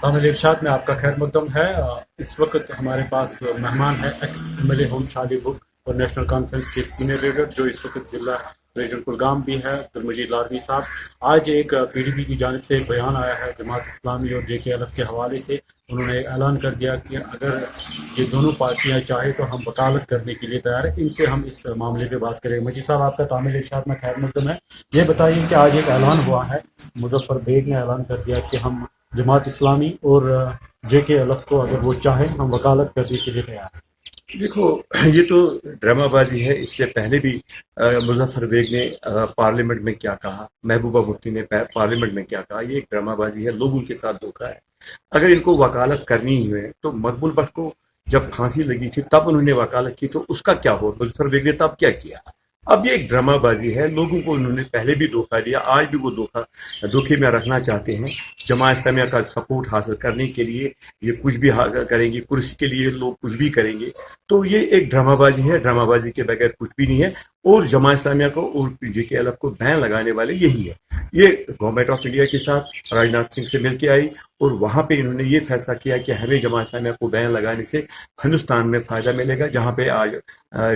तामिल इरशाद में आपका खैर मकदम है। इस वक्त हमारे पास मेहमान है एक्स MLA होम शादी बुक और नेशनल कॉन्फ्रेंस के सीनियर लीडर जो इस वक्त जिला प्रेसिडेंट कुलगाम भी है, अब्दुल मजीद लारवी साहब। आज एक PDP की जानिब से एक बयान आया है जमात इस्लामी और JK अलफ के हवाले से। उन्होंने ऐलान कर दिया कि अगर ये दोनों पार्टियां चाहे तो हम वकालत करने के लिए तैयार हैं। इनसे हम इस मामले पे बात करेंगे। मजीद साहब, आपका तामिल इरशाद में खैर मकदम है। ये बताइए कि आज एक ऐलान हुआ है, मुजफ्फर बेग ने ऐलान कर दिया कि हम जमात इस्लामी और JK अलफ को अगर वो चाहें हम वकालत करने के लिए तैयार हैं। देखो, ये तो ड्रामाबाजी है। इससे पहले भी मुजफ्फर बेग ने पार्लियामेंट में क्या कहा, महबूबा मुफ्ती ने पार्लियामेंट में क्या कहा, ये एक ड्रामाबाजी है, लोगों के साथ धोखा है। अगर इनको वकालत करनी ही है तो मकबूल भट्ट को जब फांसी लगी थी तब उन्होंने वकालत की, तो उसका क्या हो, मुजफ्फर बेग ने तब क्या किया। अब ये एक ड्रामाबाजी है, लोगों को उन्होंने पहले भी धोखा दिया, आज भी वो धोखे में रखना चाहते हैं। जमात इस्लामिया का सपोर्ट हासिल करने के लिए ये कुछ भी करेंगे, कुर्सी के लिए लोग कुछ भी करेंगे। तो ये एक ड्रामाबाजी है, ड्रामाबाजी के बगैर कुछ भी नहीं है। और जमात इस्लामिया को और JK अलफ को बैन लगाने वाले यही है। ये गवर्नमेंट ऑफ इंडिया के साथ राजनाथ सिंह से मिलकर आई और वहां पे इन्होंने ये फैसला किया कि हमें जमात इस्लामिया को बैन लगाने से हिंदुस्तान में फायदा मिलेगा, जहां पे आज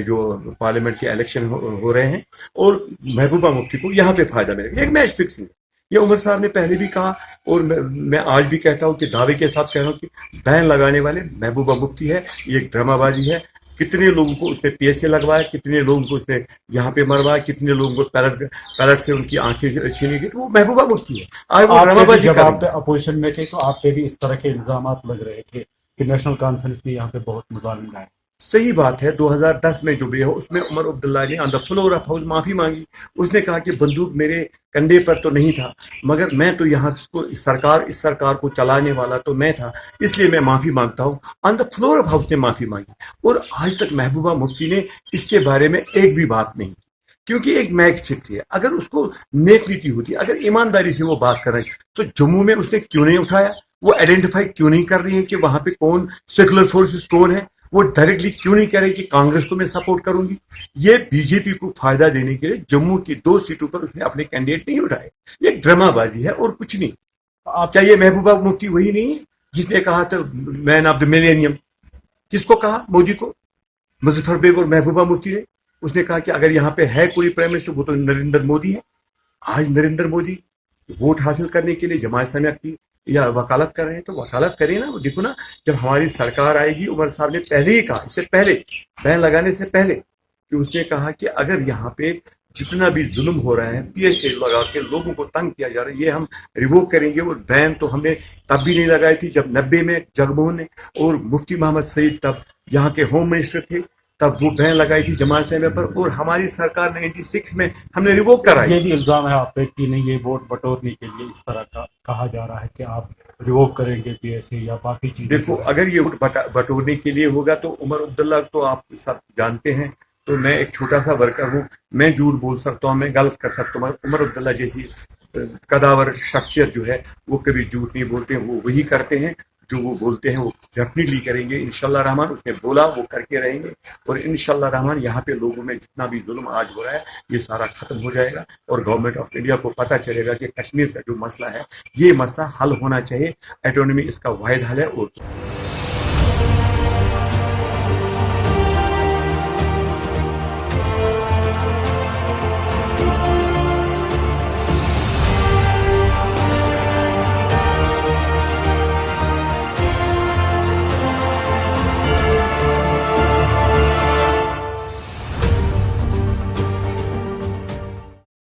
जो पार्लियामेंट के इलेक्शन हो रहे हैं, और महबूबा मुफ्ती को यहाँ पे फायदा मिलेगा। एक मैच फिक्सिंग है। ये उमर साहब ने पहले भी कहा और मैं आज भी कहता हूँ कि दावे के साथ कह रहा हूँ कि बैन लगाने वाले महबूबा मुफ्ती है। ये एक ड्रामाबाजी है। कितने लोगों को उसने PSA लगवाया, कितने लोगों को उसने यहाँ पे मरवाया, कितने लोगों को पैलेट से उनकी आंखें छीनी गई, तो वो महबूबा मुफ्ती है। आज वो ड्रामाबाजी जब कर आप अपोजिशन में थे तो आप पे भी इस तरह के इल्जाम लग रहे थे कि नेशनल कॉन्फ्रेंस ने यहाँ पे बहुत मुजालिम लाए। सही बात है। 2010 में जो भी हो उसमें उमर अब्दुल्ला ने on the floor of house माफी मांगी। उसने कहा कि बंदूक मेरे कंधे पर तो नहीं था, मगर मैं तो यहाँ इस सरकार को चलाने वाला तो मैं था, इसलिए मैं माफी मांगता हूँ। On the floor of house ने माफी मांगी और आज तक महबूबा मुफ्ती ने इसके बारे में एक भी बात नहीं, क्योंकि एक मैच फिक्स है। अगर उसको नेक नीति होती, अगर ईमानदारी से वो बात कर रहे तो जम्मू में उसने क्यों नहीं उठाया, वो आइडेंटिफाई क्यों नहीं कर रही है कि वहां पे कौन सेकुलर फोर्सेस कौन है, वो डायरेक्टली क्यों नहीं कह रहे कि कांग्रेस को मैं सपोर्ट करूंगी। ये बीजेपी को फायदा देने के लिए जम्मू की 2 सीटों पर उसने अपने कैंडिडेट नहीं उठाए। ये ड्रामाबाजी है और कुछ नहीं। आप क्या ये महबूबा मुफ्ती वही नहीं है जिसने कहा था मैन ऑफ द मिलेनियम? किसको कहा? मोदी को। मुजफ्फर बेग और महबूबा मुफ्ती ने। उसने कहा कि अगर यहाँ पे है कोई प्राइम मिनिस्टर वो तो नरेंद्र मोदी है। आज नरेंद्र मोदी वोट हासिल करने के लिए जमात इस्लामिया की या वकालत कर रहे हैं, तो वकालत करें ना। देखो ना, जब हमारी सरकार आएगी, उमर साहब ने पहले ही कहा, इससे पहले बैन लगाने से पहले, कि उसने कहा कि अगर यहाँ पे जितना भी जुल्म हो रहा है, PSA लगा के लोगों को तंग किया जा रहा है, ये हम रिवोक करेंगे। और बैन तो हमने तब भी नहीं लगाई थी जब 90 में जगमोहन ने और मुफ्ती मोहम्मद सईद तब यहाँ के होम मिनिस्टर थे, तब वो बैन लगाई थी जमात इस्लामिया पर, और हमारी सरकार 96 में हमने रिवोक कराई। ये भी इल्जाम है आप पे कि नहीं, ये वोट बटोरने के लिए इस तरह का कहा जा रहा है कि आप रिवोक करेंगे PSA या बाकी चीजें। देखो, अगर ये वोट बटोरने के लिए होगा तो उमर अब्दुल्ला तो आप सब जानते हैं, तो मैं एक छोटा सा वर्कर हूँ, मैं झूठ बोल सकता हूँ, मैं गलत कर सकता हूँ। उमर अब्दुल्ला जैसी कदावर शख्सियत जो है वो कभी झूठ नहीं बोलते हैं, वो वही करते हैं जो वो बोलते हैं, वो डेफिनेटली करेंगे इंशाल्लाह रहमान। उसने बोला वो करके रहेंगे, और इंशाल्लाह रहमान यहाँ पे लोगों में जितना भी जुल्म आज हो रहा है ये सारा खत्म हो जाएगा, और गवर्नमेंट ऑफ इंडिया को पता चलेगा कि कश्मीर का जो मसला है ये मसला हल होना चाहिए। ऑटोनॉमी इसका वाहिद हल है। और